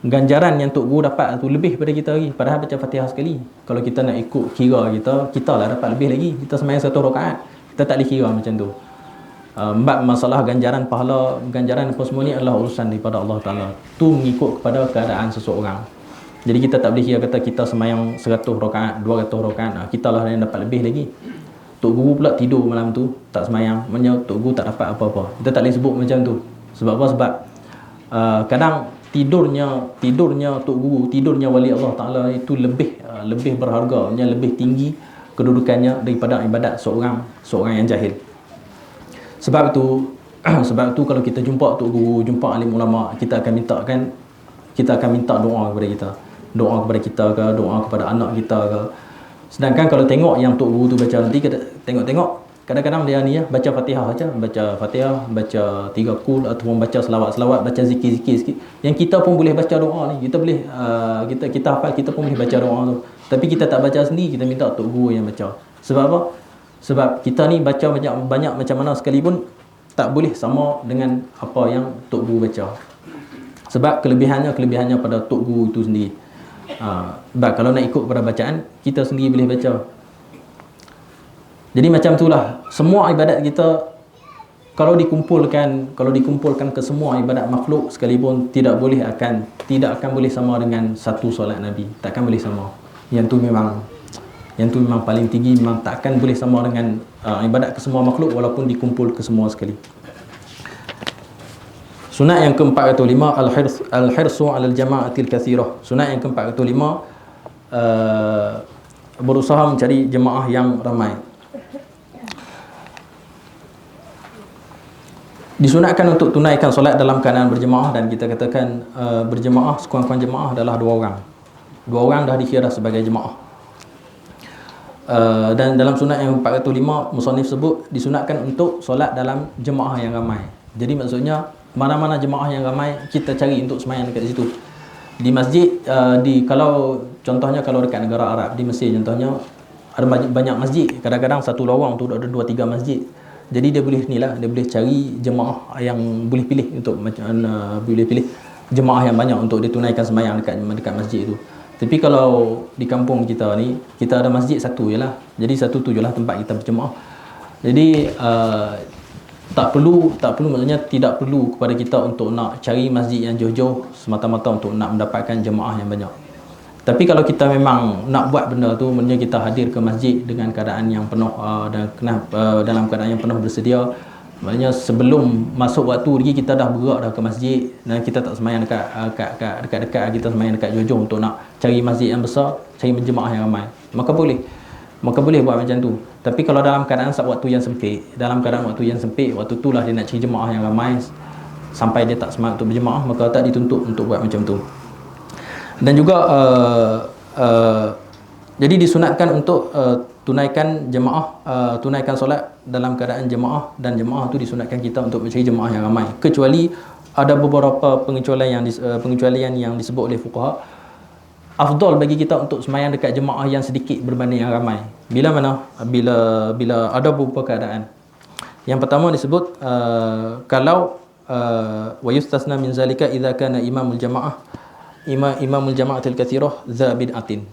ganjaran yang Tok Guru dapat tu lebih daripada kita lagi, padahal baca Fatihah sekali. Kalau kita nak ikut kira kita lah dapat lebih lagi. Kita sembahyang 100 rakaat, kita tak boleh kira macam tu. Masalah ganjaran pahala, ganjaran apa semua ni adalah urusan daripada Allah Ta'ala. Tu mengikut kepada keadaan seseorang. Jadi kita tak boleh kira kata kita sembahyang 100 rakaat, 200 rakaat, kita lah yang dapat lebih lagi. Tok Guru pula tidur malam tu, tak sembahyang, maknanya Tok Guru tak dapat apa-apa. Kita tak boleh sebut macam tu. Sebab apa? Sebab kadang tidurnya Tok Guru, tidurnya wali Allah Ta'ala itu lebih berharga, lebih tinggi kedudukannya daripada ibadat seorang yang jahil. Sebab itu kalau kita jumpa Tok Guru, jumpa alim ulama, kita akan minta doa kepada kita. Doa kepada kita ke, doa kepada anak kita ke. Sedangkan kalau tengok yang Tok Guru tu baca, nanti kita tengok kadang-kadang dia ni baca Fatihah saja, baca 3 kul, ataupun baca selawat-selawat, baca zikir-zikir sikit. Yang kita pun boleh baca doa ni. Kita boleh kita hafal, kita pun boleh baca doa tu. Tapi kita tak baca sendiri, kita minta Tok Guru yang baca. Sebab apa? Sebab kita ni baca banyak macam mana sekalipun tak boleh sama dengan apa yang Tok Guru baca. Sebab kelebihannya pada Tok Guru itu sendiri. Sebab kalau nak ikut pada bacaan, kita sendiri boleh baca. Jadi macam itulah semua ibadat kita, kalau dikumpulkan ke semua ibadat makhluk sekalipun, tidak akan boleh sama dengan satu solat Nabi. Takkan boleh sama. Yang tu memang paling tinggi, memang takkan boleh sama dengan ibadat ke semua makhluk walaupun dikumpul ke semua sekali. Sunat yang ke-405 al-hirsu 'alal jama'atil katsirah. Sunat yang ke-405 berusaha mencari jemaah yang ramai. Disunatkan untuk tunaikan solat dalam keadaan berjemaah, dan kita katakan berjemaah, sekurang-kurang jemaah adalah 2 orang. 2 orang dah dikira sebagai jemaah. Dan dalam sunat yang 405 musannif sebut disunatkan untuk solat dalam jemaah yang ramai. Jadi maksudnya mana-mana jemaah yang ramai kita cari untuk sembahyang dekat situ. Di masjid, kalau contohnya kalau dekat negara Arab, di Mesir contohnya ada banyak masjid, kadang-kadang satu lorong tu ada 2-3 masjid. Jadi dia boleh ni lah, dia boleh cari jemaah yang boleh pilih untuk boleh pilih jemaah yang banyak untuk ditunaikan sembahyang dekat masjid itu. Tapi kalau di kampung kita ni, kita ada masjid satu je lah. Jadi satu tu je lah tempat kita berjemaah. Jadi tak perlu maksudnya tidak perlu kepada kita untuk nak cari masjid yang jauh-jauh semata-mata untuk nak mendapatkan jemaah yang banyak. Tapi kalau kita memang nak buat benda tu, maknanya kita hadir ke masjid dengan keadaan yang penuh dan dalam keadaan yang penuh bersedia. Maknanya sebelum masuk waktu lagi kita dah bergerak dah ke masjid, dan kita tak sembahyang dekat-dekat, kita sembahyang dekat jauh-jauh untuk nak cari masjid yang besar, cari jemaah yang ramai. Maka boleh buat macam tu. Tapi kalau dalam keadaan waktu yang sempit, waktu tu lah dia nak cari jemaah yang ramai sampai dia tak semangat untuk berjemaah, maka tak dituntut untuk buat macam tu. Dan juga jadi disunatkan untuk tunaikan solat dalam keadaan jemaah, dan jemaah tu disunatkan kita untuk mencari jemaah yang ramai, kecuali ada beberapa pengecualian yang disebut oleh fuqaha. Afdal bagi kita untuk sembahyang dekat jemaah yang sedikit berbanding yang ramai. Bila ada beberapa keadaan. Yang pertama disebut kalau wa yustasna min zalika idza kana imamul jama'atil katsirah dza bid'atin.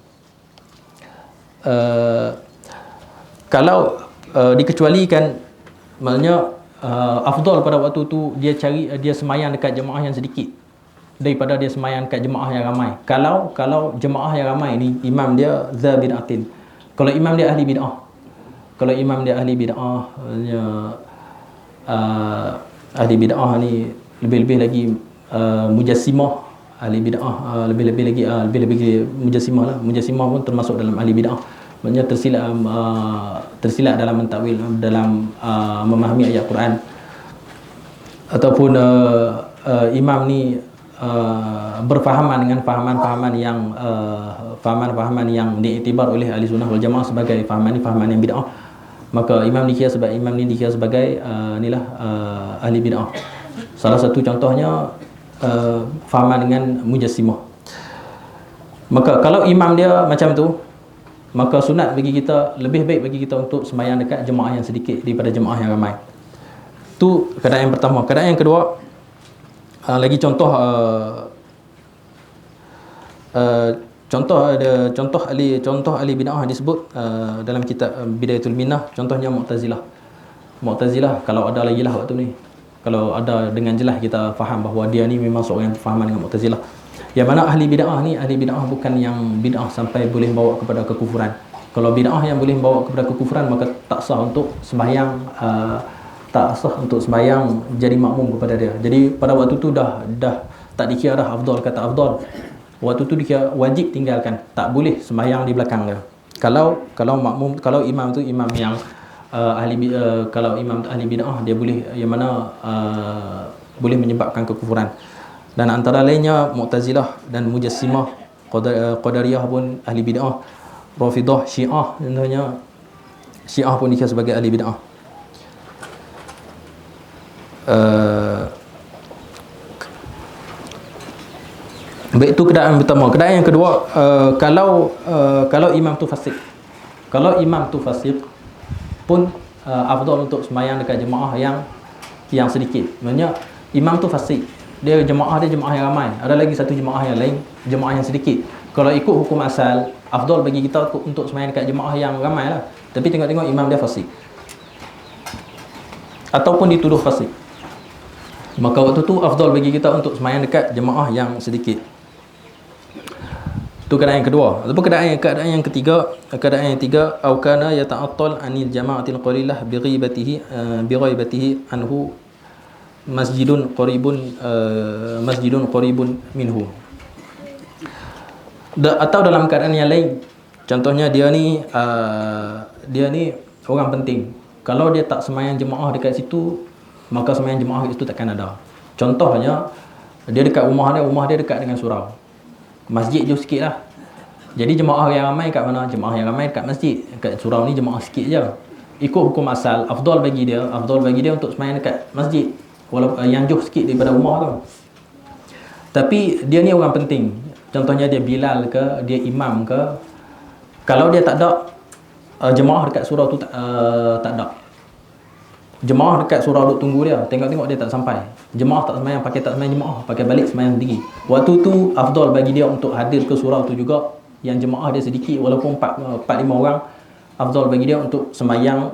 Kalau dikecualikan, maknanya afdal pada waktu tu dia sembahyang dekat jemaah yang sedikit daripada dia sembahyang dekat jemaah yang ramai. Kalau jemaah yang ramai ni imam dia dza bid'atin. Kalau imam dia ahli bid'ah, ahli bid'ah ni lebih-lebih lagi mujassimah, ahli bid'ah lebih-lebih lagi mujassimah lah. Mujassimah pun termasuk dalam ahli bid'ah. Maksudnya tersilap dalam mentakwil, dalam memahami ayat Quran, ataupun imam ni berfahaman dengan fahaman-fahaman yang diiktibar oleh ahli sunnah wal jamaah sebagai fahaman yang bid'ah, maka imam ni dikira sebagai ahli bid'ah. Salah satu contohnya fahaman dengan mujassimah. Maka kalau imam dia macam tu, maka sunat bagi kita, lebih baik bagi kita untuk sembahyang dekat jemaah yang sedikit daripada jemaah yang ramai. Tu keadaan yang pertama. Keadaan yang kedua, lagi contoh ahli bid'ah disebut dalam kitab Bidayatul Minnah, contohnya Mu'tazilah. Kalau ada lagi lah waktu ni, kalau ada dengan jelas kita faham bahawa dia ni memang seorang yang berfahaman dengan Mu'tazilah. Yang mana ahli bid'ah bukan yang bid'ah sampai boleh bawa kepada kekufuran. Kalau bid'ah yang boleh bawa kepada kekufuran, maka tak sah untuk sembahyang jadi makmum kepada dia. Jadi pada waktu tu dah tak dikira dah afdal, kata afdal. Waktu tu dikira wajib tinggalkan, tak boleh sembahyang di belakang dia. Kalau imam tu imam yang kalau imam tu ahli bid'ah, dia boleh boleh menyebabkan kekufuran. Dan antara lainnya Mu'tazilah dan Mujassimah, Qadariyah pun ahli bid'ah, Rafidah, Syiah contohnya. Syiah pun dikira sebagai ahli bid'ah. Baik, itu keadaan pertama. Keadaan yang kedua, kalau imam tu fasik. Kalau imam tu fasik pun afdal untuk sembahyang dekat jemaah yang sedikit. Maksudnya imam tu fasik, dia jemaah yang ramai, ada lagi satu jemaah yang lain, jemaah yang sedikit. Kalau ikut hukum asal, afdal bagi kita untuk sembahyang dekat jemaah yang ramai lah. Tapi tengok-tengok imam dia fasik ataupun dituduh fasik, maka waktu tu afdal bagi kita untuk sembahyang dekat jemaah yang sedikit. Itu keadaan yang kedua. Ataupun keadaan yang ketiga, au kana yata'attal anil jama'atil qalilah bi ghaibatihi anhu masjidun qaribun minhu. Atau dalam keadaan yang lain, contohnya dia ni orang penting. Kalau dia tak sembahyang jemaah dekat situ, maka sembahyang jemaah itu takkan ada. Contohnya dia dekat rumah dia dekat dengan surau, masjid je sikit lah. Jadi jemaah yang ramai kat mana? Jemaah yang ramai kat masjid. Kat surau ni jemaah sikit je. Ikut hukum asal, afdal bagi dia untuk sembahyang dekat masjid, walaupun yang jauh sikit daripada rumah tu. Tapi dia ni orang penting. Contohnya dia Bilal ke, dia imam ke. Kalau dia tak ada jemaah dekat surau tu tak ada. Jemaah dekat surau duk tunggu dia, tengok-tengok dia tak sampai. Jemaah tak sembahyang jemaah, pakai balik sembahyang sendiri. Waktu tu afdal bagi dia untuk hadir ke surau tu juga, yang jemaah dia sedikit, walaupun 4-5 orang, afdal bagi dia untuk sembahyang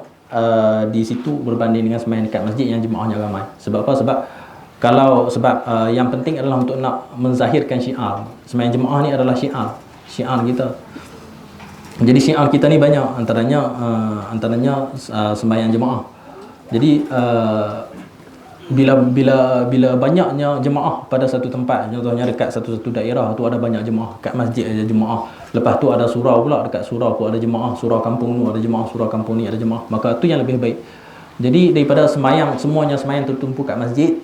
di situ berbanding dengan sembahyang dekat masjid yang jemaahnya ramai. Sebab apa? Sebab yang penting adalah untuk nak menzahirkan syiar. Sembahyang jemaah ni adalah syiar kita. Jadi syiar kita ni banyak, antaranya sembahyang jemaah. Jadi bila banyaknya jemaah pada satu tempat, contohnya dekat satu daerah tu ada banyak jemaah, kat masjid ada jemaah, lepas tu ada surau pula, dekat surau tu ada jemaah, surau kampung tu ada jemaah, surau kampung ni ada jemaah, maka tu yang lebih baik. Jadi daripada semuanya sembahyang tertumpu kat masjid,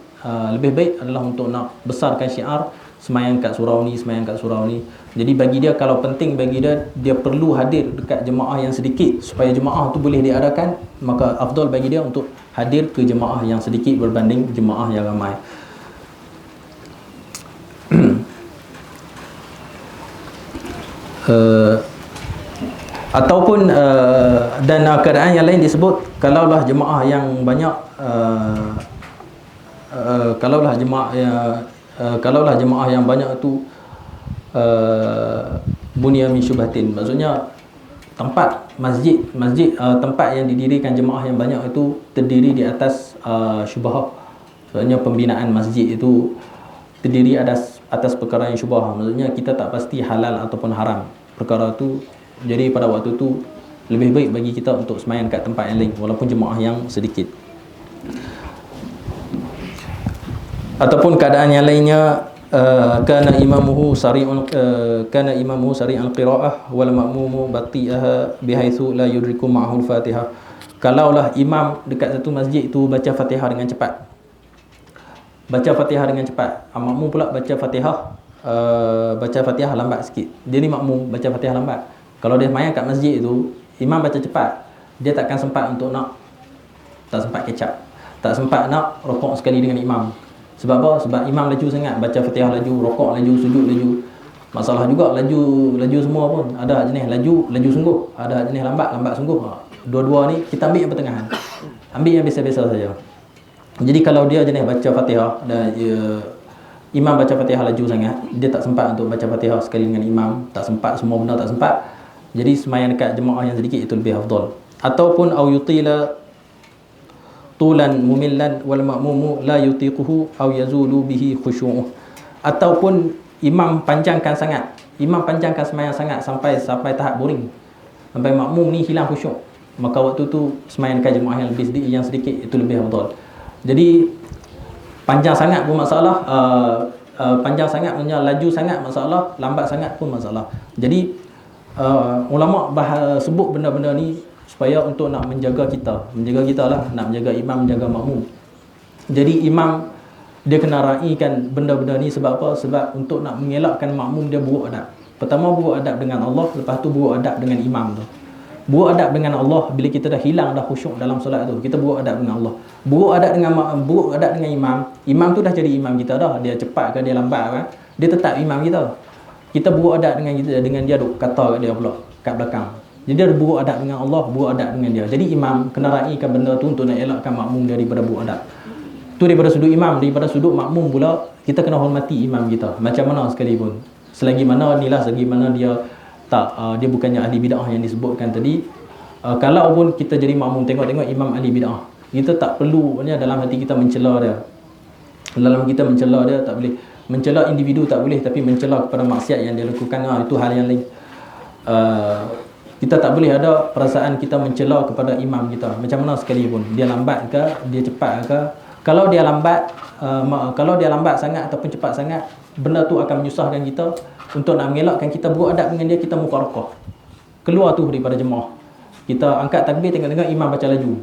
lebih baik adalah untuk nak besarkan syiar, sembahyang kat surau ni. Jadi bagi dia, kalau penting bagi dia perlu hadir dekat jemaah yang sedikit supaya jemaah tu boleh diadakan, maka afdal bagi dia untuk hadir ke jemaah yang sedikit berbanding jemaah yang ramai. Ataupun dan keadaan yang lain disebut, kalaulah jemaah yang banyak, kalaulah jemaah yang banyak tu bunya min syubhatin, maksudnya tempat masjid tempat yang didirikan jemaah yang banyak itu terdiri di atas syubhah. Maksudnya pembinaan masjid itu terdiri atas perkara yang syubhah, maksudnya kita tak pasti halal ataupun haram perkara tu. Jadi pada waktu tu lebih baik bagi kita untuk sembahyang kat tempat yang lain walaupun jemaah yang sedikit. Ataupun keadaan yang lainnya, kana imamuhu sari'an qira'ah wal ma'mumu bati'aha bihaitsu la yudriku ma'ahu al-Fatihah. Kalaulah imam dekat satu masjid tu baca Fatihah dengan cepat, makmum pula baca Fatihah lambat sikit. Dia ni makmum baca Fatihah lambat. Kalau dia sembahyang kat masjid tu, imam baca cepat, dia takkan sempat untuk tak sempat catch up, tak sempat nak rokok sekali dengan imam. Sebab apa? Sebab imam laju sangat, baca Fatihah laju, rokok laju, sujud laju. Masalah juga laju semua pun. Ada jenis laju sungguh, ada jenis lambat sungguh. Dua-dua ni kita ambil yang pertengahan. Ambil yang biasa-biasa saja. Jadi kalau dia jenis baca Fatihah dan imam baca Fatihah laju sangat, dia tak sempat untuk baca Fatihah sekali dengan imam, tak sempat, semua benda tak sempat. Jadi sembahyang dekat jemaah yang sedikit itu lebih afdal. Ataupun au yutila tulan mumillan wal ma'mumu la yutiquhu aw yazulu bihi khusyu'uh. Ataupun imam panjangkan sembahyang sangat sampai tahap boring, sampai makmum ni hilang khusyuk, maka waktu tu sembahyang dekat jemaah yang sedikit itu lebih afdal. Jadi panjang sangat pun masalah, panjang sangat punya laju sangat masalah, lambat sangat pun masalah. Jadi ulama sebut benda-benda ni supaya untuk nak menjaga kita lah, nak menjaga imam, menjaga makmum. Jadi imam dia kena raikan benda-benda ni. Sebab apa? Sebab untuk nak mengelakkan makmum dia buruk adab. Pertama buruk adab dengan Allah, lepas tu buruk adab dengan imam tu. Buruk adab dengan Allah bila kita dah hilang dah khusyuk dalam solat tu, kita buruk adab dengan Allah. Buruk adab dengan imam tu dah jadi imam kita dah. Dia cepat ke dia lambat kan, dia tetap imam kita. Kita buruk adab dengan dia duk kata kat dia pula kat belakang. Jadi dia buruk adab dengan Allah, buruk adab dengan dia. Jadi imam kena raikan benda tu untuk nak elakkan makmum daripada buruk adab. Tu daripada sudut imam. Daripada sudut makmum pula, kita kena hormati imam kita macam mana sekalipun. Selagi mana dia tak dia bukannya ahli bid'ah yang disebutkan tadi. Kalau pun kita jadi makmum tengok imam ahli bid'ah, kita tak perlu dalam hati kita mencela dia. Dalam kita mencela dia tak boleh. Mencela individu tak boleh, tapi mencela kepada maksiat yang dia lakukan, itu hal yang lain. Kita tak boleh ada perasaan kita mencela kepada imam kita macam mana sekalipun, dia lambat ke, dia cepat ke, Kalau dia lambat, kalau dia lambat sangat ataupun cepat sangat, benda tu akan menyusahkan kita. Untuk nak mengelakkan kita beradab dengan dia, kita mufarakah, keluar tu daripada jemaah. Kita angkat takbir, tengok-tengok imam baca laju,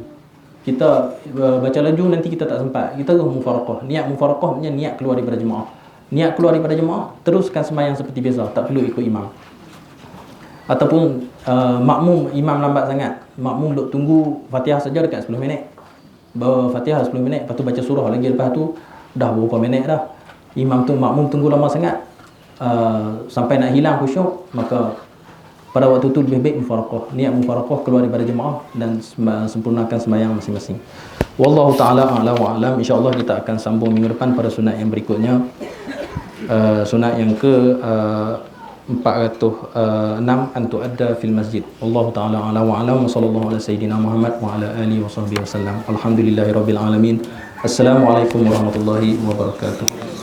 kita baca laju, nanti kita tak sempat, kita mufarakah. Niat mufarakah punya niat keluar daripada jemaah. Niat keluar daripada jemaah, teruskan sembahyang seperti biasa, tak perlu ikut imam. Ataupun makmum, imam lambat sangat, makmum duk tunggu Fatihah saja dekat 10 minit. Bawa Fatihah 10 minit, lepas tu baca surah lagi, lepas tu dah berapa minit dah. Makmum tunggu lama sangat, sampai nak hilang khusyuk, maka pada waktu tu lebih baik mufarakah, niat mufarakah, keluar daripada jemaah dan sempurnakan sembahyang masing-masing. Wallahu taala a'lam wa a'lam. Insya-Allah kita akan sambung minggu depan pada sunat yang berikutnya. Sunat yang ke 406 an tuadda fil masjid. Wallahu taala a'lam wa a'lam. Wa sallallahu ala sayyidina Muhammad wa ala alihi wa sahbihi wasallam. Alhamdulillahirabbil alamin. Assalamualaikum warahmatullahi wabarakatuh.